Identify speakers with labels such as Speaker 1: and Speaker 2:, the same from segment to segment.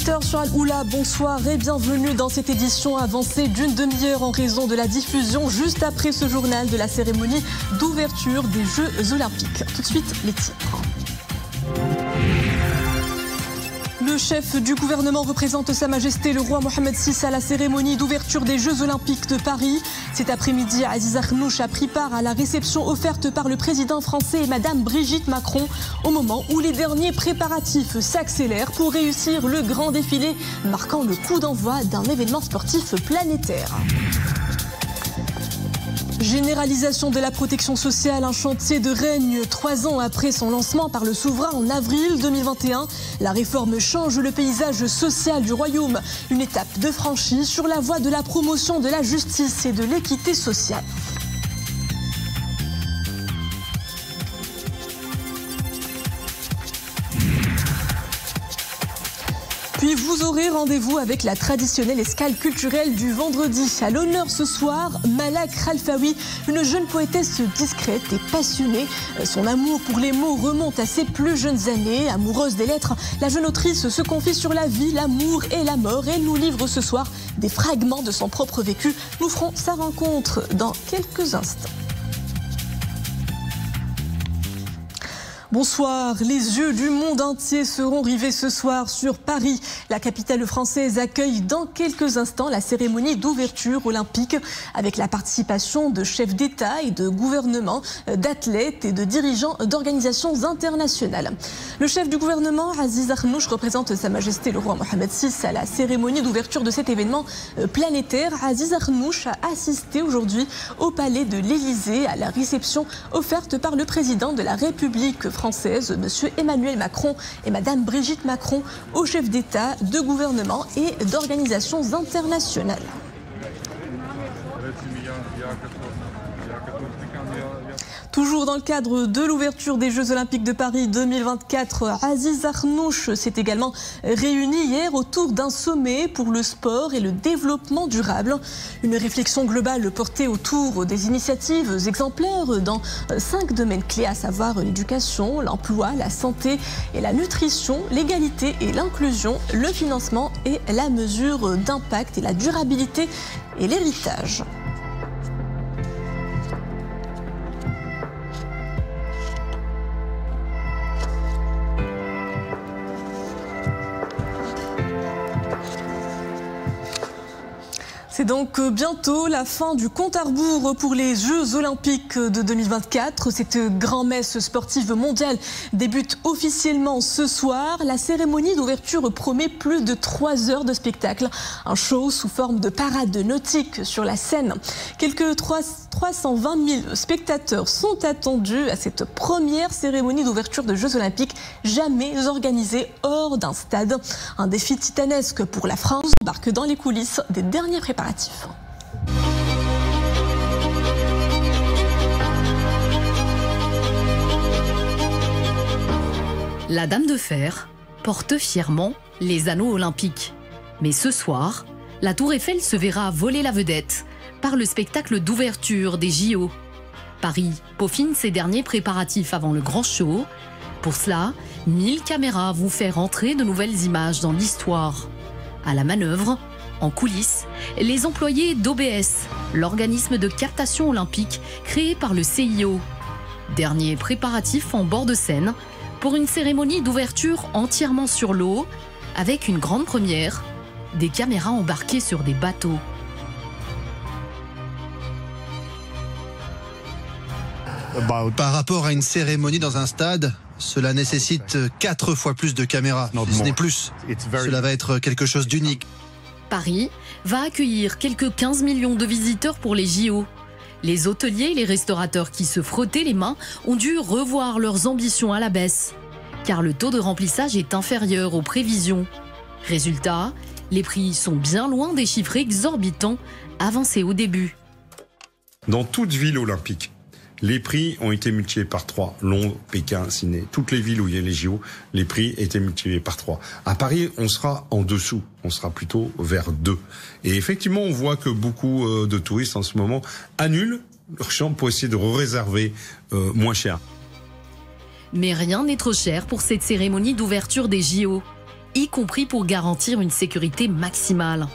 Speaker 1: 18h sur Al-Oula, bonsoir et bienvenue dans cette édition avancée d'une demi-heure en raison de la diffusion juste après ce journal de la cérémonie d'ouverture des Jeux Olympiques. Tout de suite, les titres. Le chef du gouvernement représente Sa Majesté le roi Mohammed VI à la cérémonie d'ouverture des Jeux Olympiques de Paris. Cet après-midi, Aziz Akhnouch a pris part à la réception offerte par le président français et Madame Brigitte Macron au moment où les derniers préparatifs s'accélèrent pour réussir le grand défilé marquant le coup d'envoi d'un événement sportif planétaire. Généralisation de la protection sociale, un chantier de règne 3 ans après son lancement par le souverain en avril 2021. La réforme change le paysage social du royaume. Une étape de franchie sur la voie de la promotion de la justice et de l'équité sociale. Puis vous aurez rendez-vous avec la traditionnelle escale culturelle du vendredi. À l'honneur ce soir, Malak Khalfaoui, une jeune poétesse discrète et passionnée. Son amour pour les mots remonte à ses plus jeunes années. Amoureuse des lettres, la jeune autrice se confie sur la vie, l'amour et la mort. Elle nous livre ce soir des fragments de son propre vécu. Nous ferons sa rencontre dans quelques instants. Bonsoir. Les yeux du monde entier seront rivés ce soir sur Paris. La capitale française accueille dans quelques instants la cérémonie d'ouverture olympique avec la participation de chefs d'État et de gouvernement, d'athlètes et de dirigeants d'organisations internationales. Le chef du gouvernement, Aziz Akhnouch, représente Sa Majesté le roi Mohammed VI à la cérémonie d'ouverture de cet événement planétaire. Aziz Akhnouch a assisté aujourd'hui au palais de l'Élysée à la réception offerte par le président de la République française, M. Emmanuel Macron et Mme Brigitte Macron, aux chefs d'État, de gouvernement et d'organisations internationales. Toujours dans le cadre de l'ouverture des Jeux Olympiques de Paris 2024, Aziz Akhnouch s'est également réuni hier autour d'un sommet pour le sport et le développement durable. Une réflexion globale portée autour des initiatives exemplaires dans 5 domaines clés, à savoir l'éducation, l'emploi, la santé et la nutrition, l'égalité et l'inclusion, le financement et la mesure d'impact et la durabilité et l'héritage. C'est donc bientôt la fin du compte à rebours pour les Jeux Olympiques de 2024. Cette grand-messe sportive mondiale débute officiellement ce soir. La cérémonie d'ouverture promet plus de 3 heures de spectacle. Un show sous forme de parade nautique sur la scène. Quelques 320 000 spectateurs sont attendus à cette première cérémonie d'ouverture de Jeux Olympiques jamais organisée hors d'un stade. Un défi titanesque pour la France embarque dans les coulisses des derniers préparatifs.
Speaker 2: La Dame de Fer porte fièrement les anneaux olympiques. Mais ce soir, la Tour Eiffel se verra voler la vedette par le spectacle d'ouverture des JO. Paris peaufine ses derniers préparatifs avant le grand show. Pour cela, 1000 caméras vont faire entrer de nouvelles images dans l'histoire. À la manœuvre, en coulisses, les employés d'OBS, l'organisme de captation olympique créé par le CIO. Dernier préparatif en bord de scène pour une cérémonie d'ouverture entièrement sur l'eau, avec une grande première, des caméras embarquées sur des bateaux.
Speaker 3: Par rapport à une cérémonie dans un stade, cela nécessite 4 fois plus de caméras, si ce n'est plus. Cela va être quelque chose d'unique.
Speaker 2: Paris va accueillir quelques 15 millions de visiteurs pour les JO. Les hôteliers et les restaurateurs qui se frottaient les mains ont dû revoir leurs ambitions à la baisse, car le taux de remplissage est inférieur aux prévisions. Résultat, les prix sont bien loin des chiffres exorbitants avancés au début.
Speaker 4: Dans toute ville olympique, les prix ont été multipliés par 3. Londres, Pékin, Sydney, toutes les villes où il y a les JO, les prix étaient multipliés par 3. À Paris, on sera en dessous, on sera plutôt vers 2. Et effectivement, on voit que beaucoup de touristes en ce moment annulent leur chambre pour essayer de réserver moins cher.
Speaker 2: Mais rien n'est trop cher pour cette cérémonie d'ouverture des JO. y compris pour garantir une sécurité maximale.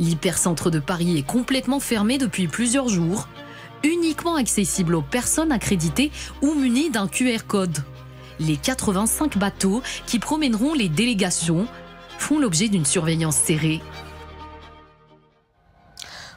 Speaker 2: L'hypercentre de Paris est complètement fermé depuis plusieurs jours, uniquement accessible aux personnes accréditées ou munies d'un QR code. Les 85 bateaux qui promèneront les délégations font l'objet d'une surveillance serrée.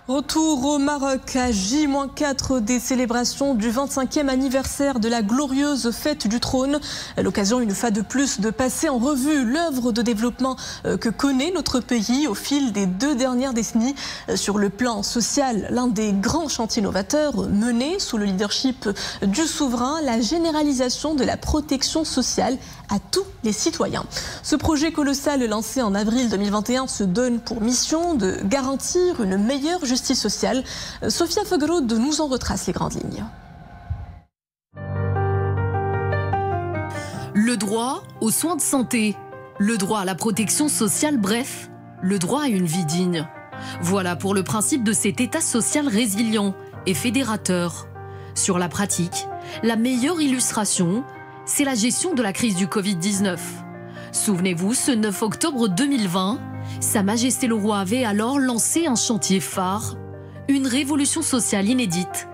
Speaker 1: Retour au Maroc à J-4 des célébrations du 25e anniversaire de la glorieuse fête du trône. L'occasion une fois de plus de passer en revue l'œuvre de développement que connaît notre pays au fil des 2 dernières décennies. Sur le plan social, l'un des grands chantiers novateurs menés sous le leadership du souverain, la généralisation de la protection sociale à tous les citoyens. Ce projet colossal lancé en avril 2021 se donne pour mission de garantir une meilleure justice sociale. Sophia Fegrod nous en retrace les grandes lignes.
Speaker 2: Le droit aux soins de santé, le droit à la protection sociale, bref, le droit à une vie digne. Voilà pour le principe de cet État social résilient et fédérateur. Sur la pratique, la meilleure illustration, c'est la gestion de la crise du Covid-19. Souvenez-vous, ce 9 octobre 2020, Sa Majesté le Roi avait alors lancé un chantier phare, une révolution sociale inédite,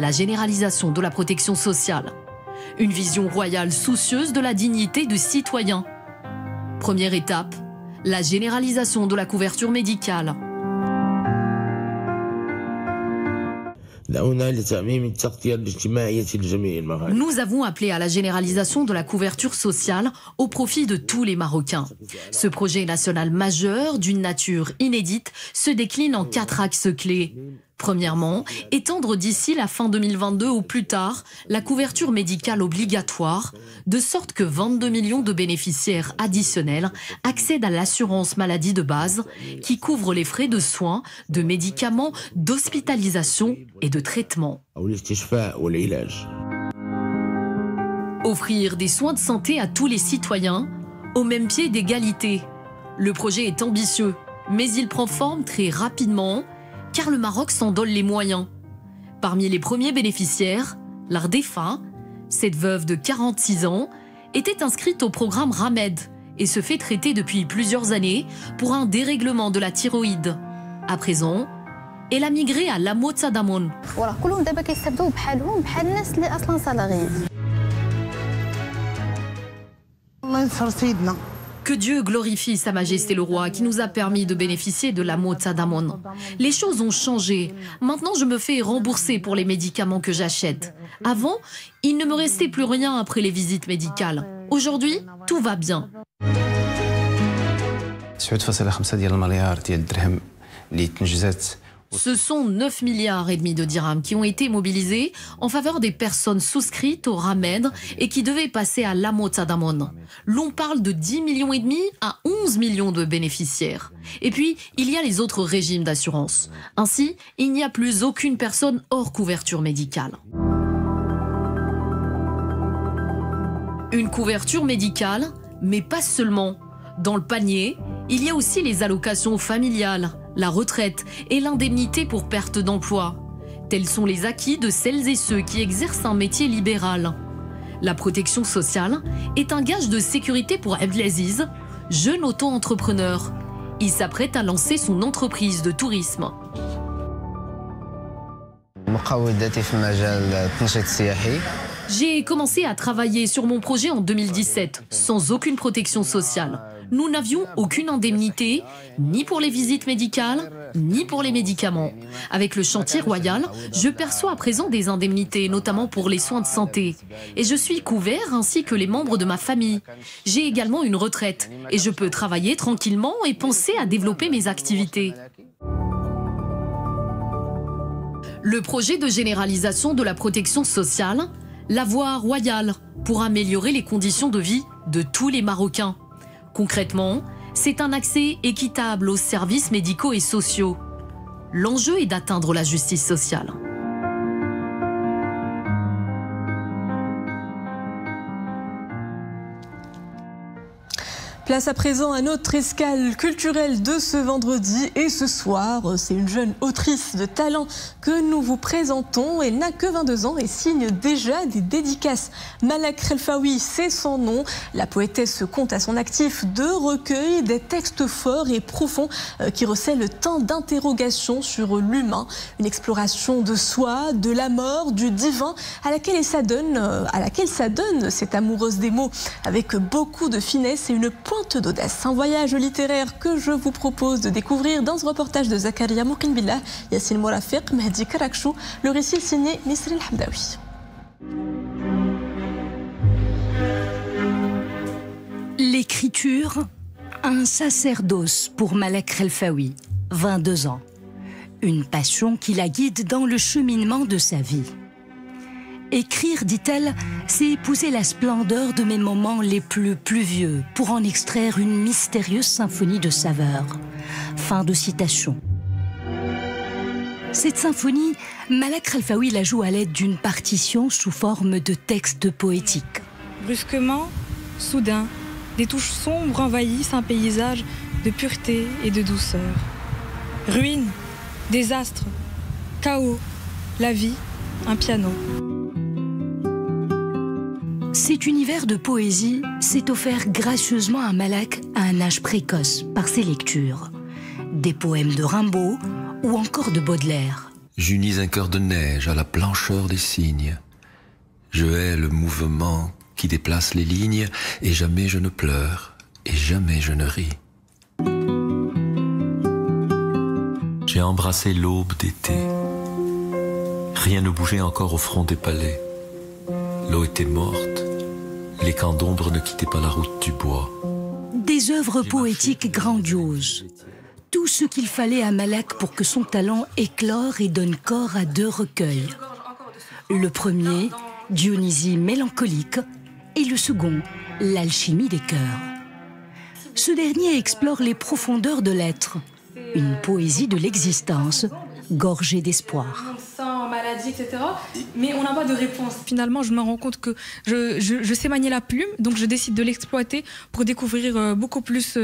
Speaker 2: la généralisation de la protection sociale. Une vision royale soucieuse de la dignité du citoyen. Première étape, la généralisation de la couverture médicale. Nous avons appelé à la généralisation de la couverture sociale au profit de tous les Marocains. Ce projet national majeur, d'une nature inédite, se décline en 4 axes clés. Premièrement, étendre d'ici la fin 2022 ou plus tard la couverture médicale obligatoire, de sorte que 22 millions de bénéficiaires additionnels accèdent à l'assurance maladie de base qui couvre les frais de soins, de médicaments, d'hospitalisation et de traitement. Offrir des soins de santé à tous les citoyens, au même pied d'égalité. Le projet est ambitieux, mais il prend forme très rapidement, car le Maroc s'en donne les moyens. Parmi les premiers bénéficiaires, l'Ardefa, cette veuve de 46 ans, était inscrite au programme Ramed et se fait traiter depuis plusieurs années pour un dérèglement de la thyroïde. À présent, elle a migré à l'Amotsadamon. Que Dieu glorifie Sa Majesté le Roi qui nous a permis de bénéficier de la Motsadamon. Les choses ont changé. Maintenant, je me fais rembourser pour les médicaments que j'achète. Avant, il ne me restait plus rien après les visites médicales. Aujourd'hui, tout va bien. Ce sont 9,5 milliards de dirhams qui ont été mobilisés en faveur des personnes souscrites au Ramed et qui devaient passer à l'Amotsadamon. L'on parle de 10,5 millions à 11 millions de bénéficiaires. Et puis, il y a les autres régimes d'assurance. Ainsi, il n'y a plus aucune personne hors couverture médicale. Une couverture médicale, mais pas seulement. Dans le panier, il y a aussi les allocations familiales, la retraite et l'indemnité pour perte d'emploi. Tels sont les acquis de celles et ceux qui exercent un métier libéral. La protection sociale est un gage de sécurité pour Abdelaziz, jeune auto-entrepreneur. Il s'apprête à lancer son entreprise de tourisme. J'ai commencé à travailler sur mon projet en 2017, sans aucune protection sociale. Nous n'avions aucune indemnité, ni pour les visites médicales, ni pour les médicaments. Avec le chantier royal, je perçois à présent des indemnités, notamment pour les soins de santé. Et je suis couvert ainsi que les membres de ma famille. J'ai également une retraite et je peux travailler tranquillement et penser à développer mes activités. Le projet de généralisation de la protection sociale, la voie royale pour améliorer les conditions de vie de tous les Marocains. Concrètement, c'est un accès équitable aux services médicaux et sociaux. L'enjeu est d'atteindre la justice sociale.
Speaker 1: Place à présent à notre escale culturelle de ce vendredi. Et ce soir, c'est une jeune autrice de talent que nous vous présentons. Elle n'a que 22 ans et signe déjà des dédicaces. Malak Khelfaoui, c'est son nom. La poétesse compte à son actif 2 recueils, des textes forts et profonds qui recèlent tant d'interrogations sur l'humain. Une exploration de soi, de la mort, du divin, à laquelle s'adonne cette amoureuse des mots, avec beaucoup de finesse et une pointe d'audace. Un voyage littéraire que je vous propose de découvrir dans ce reportage de Zakaria Moukinbillah, Yassine Mourafiq, Mehdi Karakchou, le récit signé Nisri El-Hamdaoui.
Speaker 5: L'écriture, un sacerdoce pour Malak Khelfaoui, 22 ans. Une passion qui la guide dans le cheminement de sa vie. Écrire, dit-elle, c'est épouser la splendeur de mes moments les plus pluvieux pour en extraire une mystérieuse symphonie de saveurs. Fin de citation. Cette symphonie, Malak Khelfaoui la joue à l'aide d'une partition sous forme de texte poétique.
Speaker 6: Brusquement, soudain, des touches sombres envahissent un paysage de pureté et de douceur. Ruines, désastre, chaos, la vie, un piano.
Speaker 5: Cet univers de poésie s'est offert gracieusement à Malak à un âge précoce par ses lectures. Des poèmes de Rimbaud ou encore de Baudelaire.
Speaker 7: J'unis un cœur de neige à la blancheur des cygnes. Je hais le mouvement qui déplace les lignes, et jamais je ne pleure, et jamais je ne ris. J'ai embrassé l'aube d'été. Rien ne bougeait encore au front des palais. L'eau était morte. Les camps d'ombre ne quittaient pas la route du bois.
Speaker 5: Des œuvres poétiques grandioses. Tout ce qu'il fallait à Malak pour que son talent éclore et donne corps à 2 recueils. Le premier, Dionysie mélancolique, et le second, L'alchimie des cœurs. Ce dernier explore les profondeurs de l'être, une poésie de l'existence, gorgée d'espoir.
Speaker 6: On sent maladie, etc. Mais on n'a pas de réponse. Finalement, je me rends compte que je sais manier la plume, donc je décide de l'exploiter pour découvrir beaucoup plus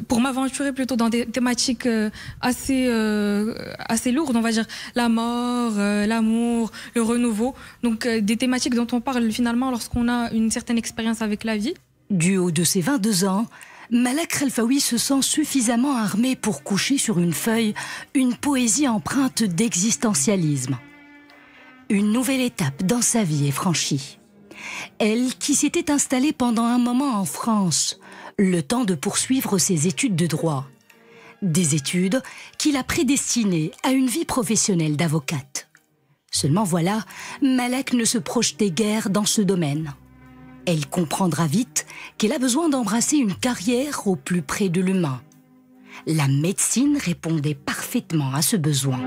Speaker 6: pour m'aventurer plutôt dans des thématiques assez lourdes, on va dire la mort, l'amour, le renouveau. Donc des thématiques dont on parle finalement lorsqu'on a une certaine expérience avec la vie.
Speaker 5: Du haut de ses 22 ans, Malak Khelfaoui se sent suffisamment armé pour coucher sur une feuille une poésie empreinte d'existentialisme. Une nouvelle étape dans sa vie est franchie. Elle qui s'était installée pendant un moment en France, le temps de poursuivre ses études de droit. Des études qui la prédestinaient à une vie professionnelle d'avocate. Seulement voilà, Malak ne se projetait guère dans ce domaine. Elle comprendra vite qu'elle a besoin d'embrasser une carrière au plus près de l'humain. La médecine répondait parfaitement à ce besoin.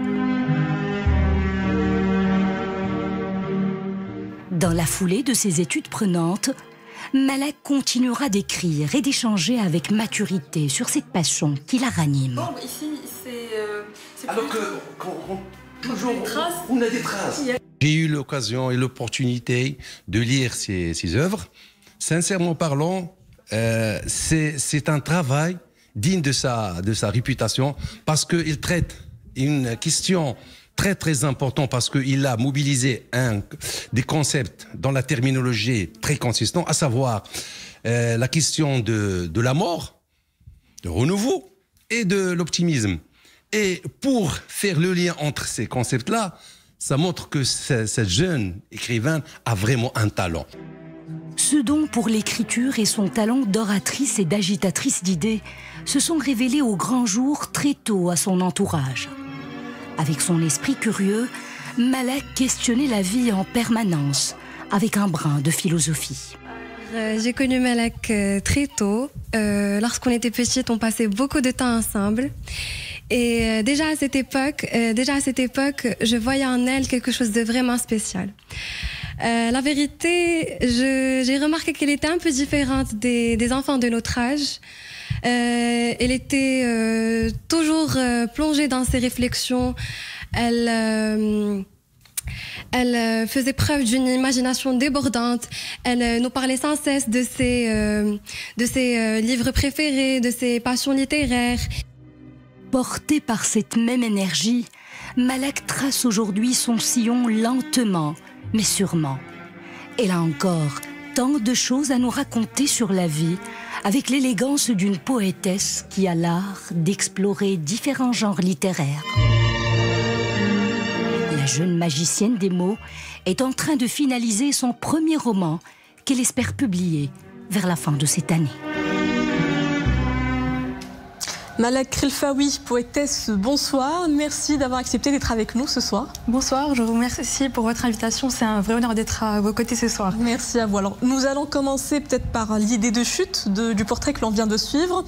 Speaker 5: Dans la foulée de ses études prenantes, Malak continuera d'écrire et d'échanger avec maturité sur cette passion qui la ranime.
Speaker 6: Bon, ici, c'est
Speaker 8: alors que toujours on a des traces. J'ai eu l'occasion et l'opportunité de lire ces œuvres. Sincèrement parlant, c'est un travail digne de sa réputation parce qu'il traite une question très très importante, parce qu'il a mobilisé des concepts dans la terminologie très consistants, à savoir la question de la mort, de renouveau et de l'optimisme. Et pour faire le lien entre ces concepts-là, ça montre que cette jeune écrivaine a vraiment un talent.
Speaker 5: Ce don pour l'écriture et son talent d'oratrice et d'agitatrice d'idées se sont révélés au grand jour très tôt à son entourage. Avec son esprit curieux, Malak questionnait la vie en permanence, avec un brin de philosophie.
Speaker 9: J'ai connu Malak très tôt. Lorsqu'on était petite, on passait beaucoup de temps ensemble. Et déjà à cette époque, je voyais en elle quelque chose de vraiment spécial. La vérité, j'ai remarqué qu'elle était un peu différente des enfants de notre âge. Elle était toujours plongée dans ses réflexions. Elle Elle faisait preuve d'une imagination débordante. Elle nous parlait sans cesse de ses livres préférés, de ses passions littéraires.
Speaker 5: Portée par cette même énergie, Malak trace aujourd'hui son sillon lentement, mais sûrement. Elle a encore tant de choses à nous raconter sur la vie, avec l'élégance d'une poétesse qui a l'art d'explorer différents genres littéraires. La jeune magicienne des mots est en train de finaliser son premier roman qu'elle espère publier vers la fin de cette année.
Speaker 1: Malak Khelfaoui, poétesse, bonsoir. Merci d'avoir accepté d'être avec nous ce soir.
Speaker 6: Bonsoir, je vous remercie pour votre invitation. C'est un vrai honneur d'être à vos côtés ce soir.
Speaker 1: Merci à vous. Alors, nous allons commencer peut-être par l'idée de chute du portrait que l'on vient de suivre.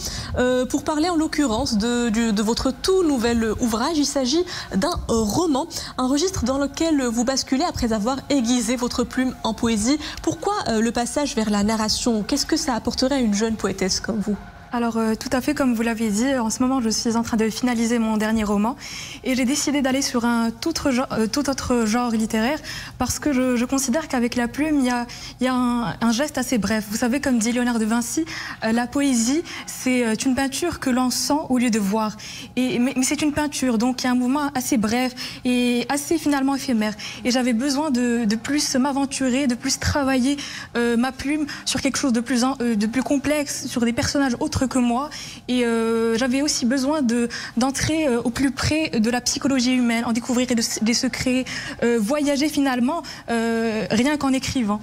Speaker 1: Pour parler en l'occurrence de votre tout nouvel ouvrage, il s'agit d'un roman, un registre dans lequel vous basculez après avoir aiguisé votre plume en poésie. Pourquoi le passage vers la narration? Qu'est-ce que ça apporterait à une jeune poétesse comme vous?
Speaker 6: Alors tout à fait, comme vous l'avez dit, en ce moment je suis en train de finaliser mon dernier roman et j'ai décidé d'aller sur un tout autre genre littéraire parce que je considère qu'avec la plume il y a un geste assez bref. Vous savez, comme dit Léonard de Vinci, la poésie c'est une peinture que l'on sent au lieu de voir. Mais c'est une peinture, donc il y a un mouvement assez bref et assez finalement éphémère. Et j'avais besoin de plus m'aventurer, de plus travailler ma plume sur quelque chose de plus complexe, sur des personnages autres que moi, et j'avais aussi besoin d'entrer au plus près de la psychologie humaine, en découvrir des secrets, voyager finalement rien qu'en écrivant.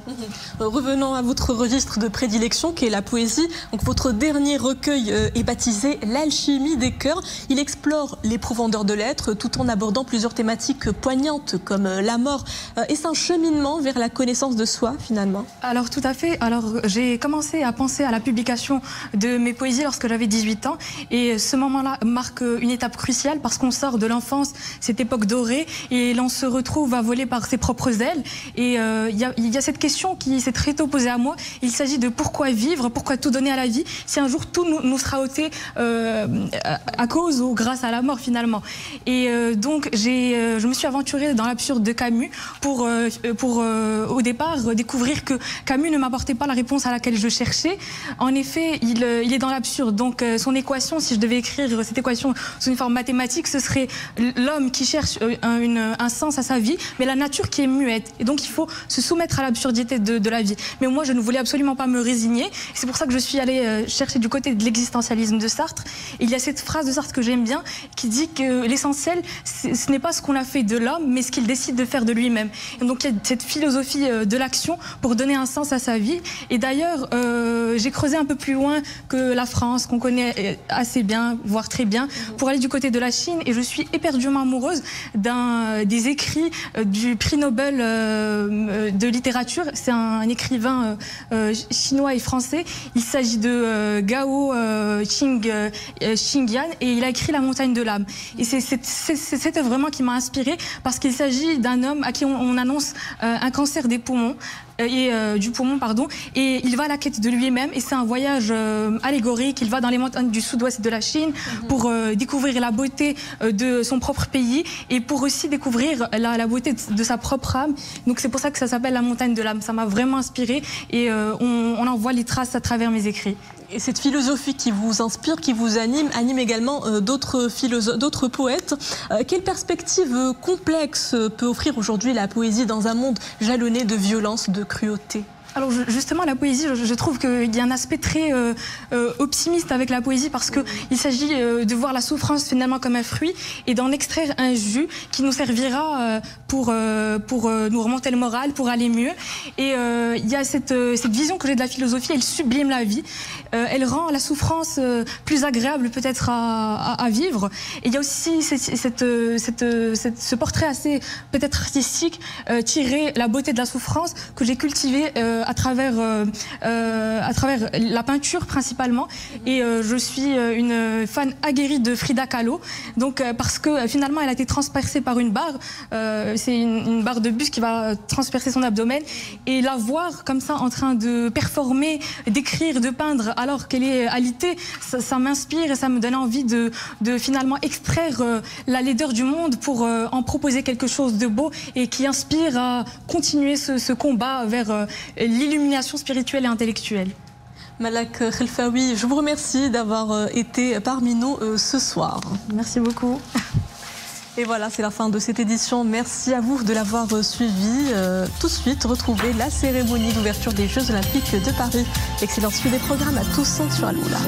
Speaker 1: Revenons à votre registre de prédilection qui est la poésie. Donc votre dernier recueil est baptisé L'alchimie des cœurs. Il explore les profondeurs de l'être tout en abordant plusieurs thématiques poignantes comme la mort. Est-ce un cheminement vers la connaissance de soi finalement?
Speaker 6: Alors tout à fait. Alors j'ai commencé à penser à la publication de mes poésies lorsque j'avais 18 ans et ce moment-là marque une étape cruciale parce qu'on sort de l'enfance, cette époque dorée, et l'on se retrouve à voler par ses propres ailes. Et il y a cette question qui s'est très tôt posée à moi. Il s'agit de pourquoi vivre, pourquoi tout donner à la vie si un jour tout nous sera ôté à cause ou grâce à la mort finalement. Et donc je me suis aventurée dans l'absurde de Camus pour au départ découvrir que Camus ne m'apportait pas la réponse à laquelle je cherchais. En effet, il est dans l'absurde. Donc son équation, si je devais écrire cette équation sous une forme mathématique, ce serait l'homme qui cherche un sens à sa vie, mais la nature qui est muette. Et donc il faut se soumettre à l'absurdité de la vie. Mais moi, je ne voulais absolument pas me résigner. C'est pour ça que je suis allée chercher du côté de l'existentialisme de Sartre. Et il y a cette phrase de Sartre que j'aime bien, qui dit que l'essentiel, ce n'est pas ce qu'on a fait de l'homme, mais ce qu'il décide de faire de lui-même. Et donc il y a cette philosophie de l'action pour donner un sens à sa vie. Et d'ailleurs, j'ai creusé un peu plus loin que la France, qu'on connaît assez bien, voire très bien, pour aller du côté de la Chine. Et je suis éperdument amoureuse des écrits du prix Nobel de littérature. C'est un écrivain chinois et français. Il s'agit de Gao Xingyan et il a écrit La montagne de l'âme. Et c'est vraiment qui m'a inspirée parce qu'il s'agit d'un homme à qui on annonce un cancer des poumons. Du poumon, pardon, et il va à la quête de lui-même et c'est un voyage allégorique. Il va dans les montagnes du sud-ouest de la Chine pour découvrir la beauté de son propre pays et pour aussi découvrir la beauté de sa propre âme. Donc c'est pour ça que ça s'appelle La montagne de l'âme. Ça m'a vraiment inspirée et on en voit les traces à travers mes écrits.
Speaker 1: Et cette philosophie qui vous inspire, qui vous anime également d'autres poètes. Quelle perspective complexe peut offrir aujourd'hui la poésie dans un monde jalonné de violence, de cruauté?
Speaker 6: Alors justement, la poésie, je trouve qu'il y a un aspect très optimiste avec la poésie parce qu'il s'agit de voir la souffrance finalement comme un fruit et d'en extraire un jus qui nous servira pour nous remonter le moral, pour aller mieux. Et il y a cette vision que j'ai de la philosophie, elle sublime la vie, elle rend la souffrance plus agréable peut-être à vivre. Et il y a aussi ce portrait assez peut-être artistique, tirer la beauté de la souffrance que j'ai cultivé à travers la peinture principalement. Et je suis une fan aguerrie de Frida Kahlo. Donc, parce que finalement, elle a été transpercée par une barre. C'est une barre de bus qui va transpercer son abdomen. Et la voir comme ça en train de performer, d'écrire, de peindre alors qu'elle est alitée, ça m'inspire et ça me donne envie de finalement extraire la laideur du monde pour en proposer quelque chose de beau et qui inspire à continuer ce combat vers l'illumination spirituelle et intellectuelle.
Speaker 1: Malak Khelfaoui, je vous remercie d'avoir été parmi nous ce soir.
Speaker 6: Merci beaucoup.
Speaker 1: Et voilà, c'est la fin de cette édition. Merci à vous de l'avoir suivi. Tout de suite, retrouvez la cérémonie d'ouverture des Jeux Olympiques de Paris. Excellente suite des programmes à tous sur Aloula.